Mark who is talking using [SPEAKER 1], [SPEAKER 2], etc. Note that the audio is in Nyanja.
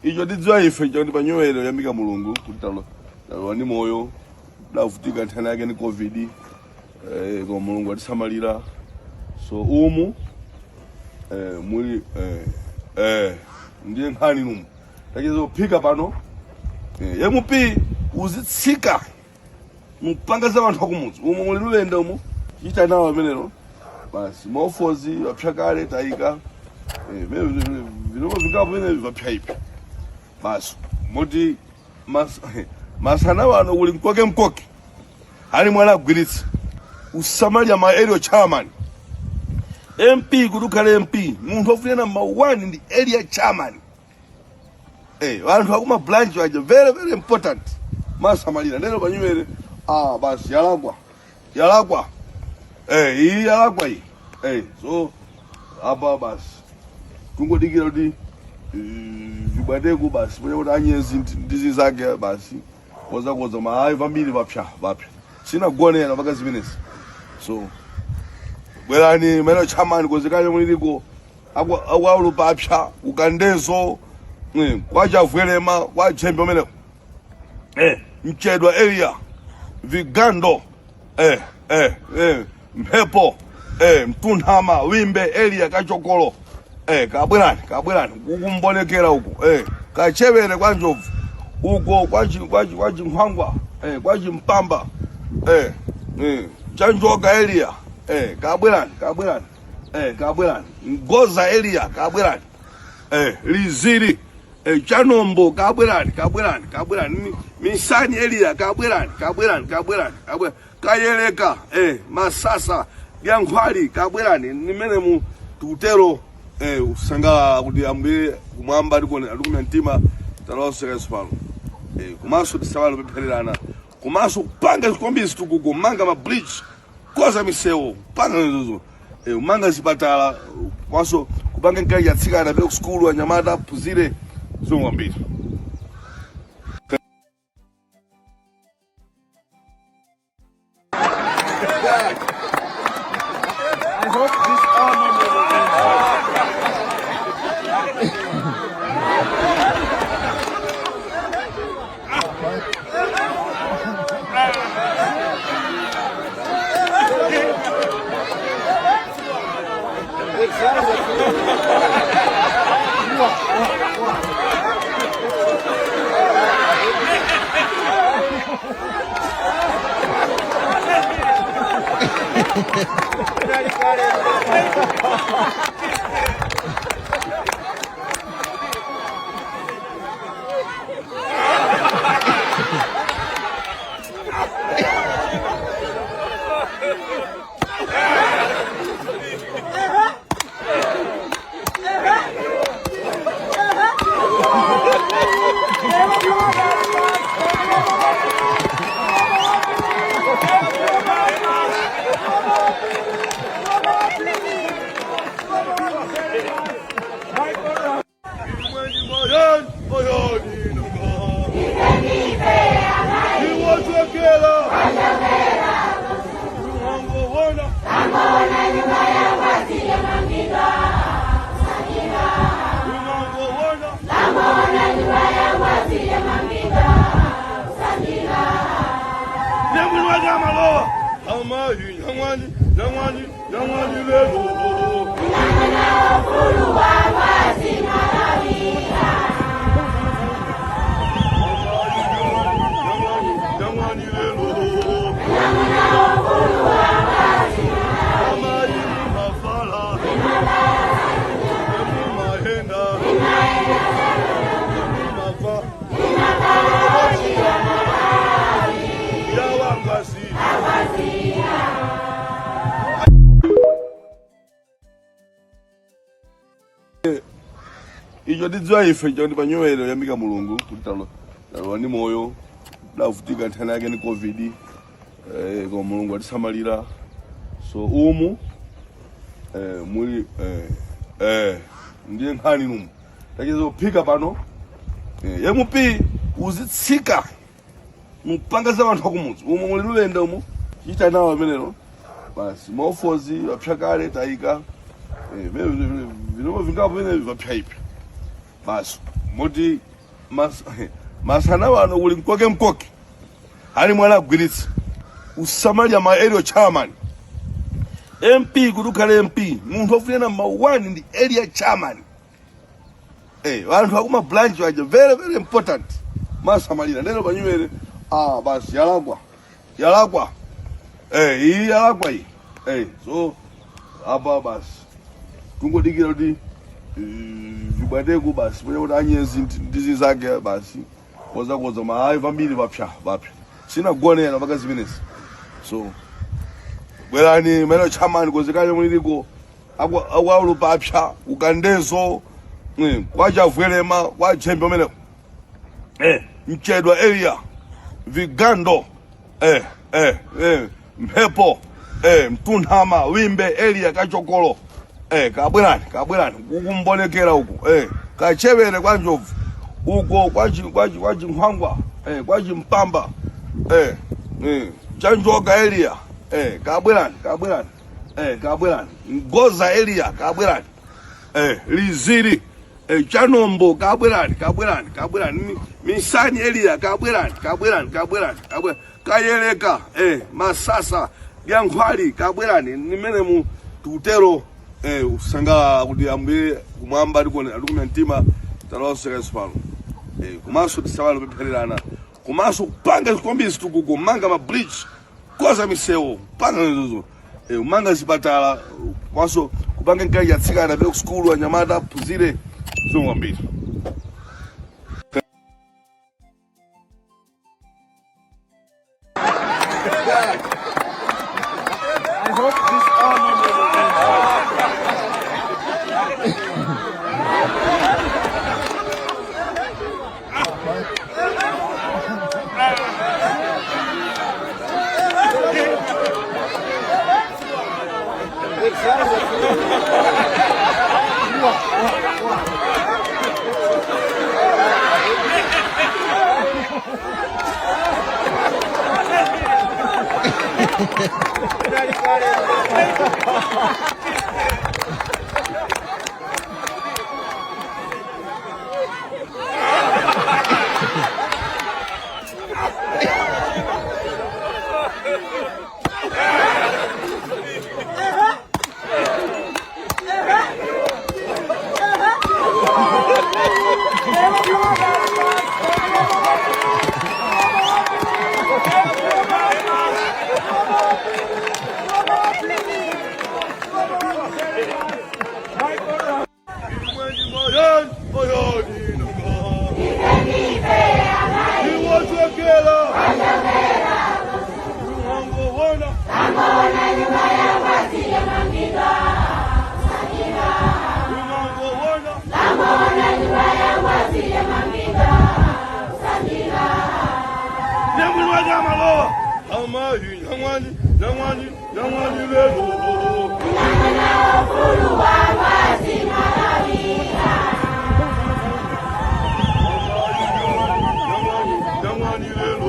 [SPEAKER 1] Ijo didzwa ife ijo ndi panyoero yamika mulungu kutalo wani moyo davutika nthana yake ni covid kwa mulungu atisamalira so umu muli ndiye nkhani numu takizo phika pano yemupi uzitsika mupanga za wanthu akumudzi umu muli lulenda umu chita nawo amenero basi mofozi wapyakale taika vinomo vingapo vine vapyaipi basi moti masana wano uli mkoke ali mwana agwiritsa usamalia ma area chairman MP kudukhale MP munthu ofuna number 1 ndi area chairman wanthu akuma branch waje very very important masamalira ndero panywere basi yalakwa iyi yalakwa iyi so apa basi tungodikira kuti vibadeko basi mwenye kuti anyezi ndizi zake basi koza maayi vambiri vapya sina kugonera mpaka zimenezi so bwerani mene chamani kozekanye muliliko akwaulu papya ukandezo kwachavwelema kwachembe mene mchedwa area vigando mphepo mtunhama wimbe area kachokolo kabwerani kukumbonekera uko kachevere kwa njovu uko kwa chinkhwangwa kwa chimpamba chanjoka area kabwerani ngoza area kabwerani liziri chanombo kabwerani misani area kabwerani kayeleka masasa yankhwali kabwerani nimene mu tutero usanga kuti ambe kumwamba alikumya mtima taloseka sipano kumaso tisawalo pemphererana kumaso kupanga zikombisi tukuko manga ma bridge koza misewu panga nzozo umanga zipatala kumaso kupanga nkai yatsikana pe ku skulu anyamata phunzire zongwambiri.
[SPEAKER 2] I hope this all memory will
[SPEAKER 1] chotidziwa ife choti panyoero yamika mulungu kuti talowa ndi moyo davutika nthani yake ni covid koma mulungu atisamalira so umu muli ndiye nkhani numu tachizophika pano yemupi uzitsika mpanga za wanthu akumudzi umu muli lulenda umu chita nawo amenero basi maofozi vapsha kale taika vinomo vingapo vine vapyaipa basi moti masana wano kuli mkoke ali mwana agwiritsa usamalya ma area chairman MP kuti ukhale MP munthu ofuna number 1 ndi area chairman vanthu akuma branch waje very very important masamalira ndero panyumere basi yalakwa iyi yalakwa iyi so apa basi tungodikira kuti vibwadeko basi pone kuti anyezi ndizi zake basi koza maayi vambiri vapsha sinagonera mpaka zimenezi so bwerani meno chamani kozekanye muliliko akwaulu papsha ukandezo kwachavwelema kwachembe umeneko mchedwa area vigando mphepo mtunhama wimbe area kachokolo kabwerani kukumbonekera uku kachevere kwa njovu uko kwachinkhwangwa kwachimpamba chanjoka area kabwerani ngoza area kabwerani liziri chanombo kabwerani misani area kabwerani kayeleka masasa yankhwali kabwerani nimene mu tutero usanga kuti ambire kumwamba alikuna mtima taloseka sipano kumaso tisawalo pemphererana kumaso kupanga zikombisi kumanga ma bridge koza misewu panga nzozo umanga zipatala kumaso kupanga nkaji atsikana pele kuskulu anyamata phunzire zomwambiri.
[SPEAKER 2] I hope this honor will
[SPEAKER 1] Lelo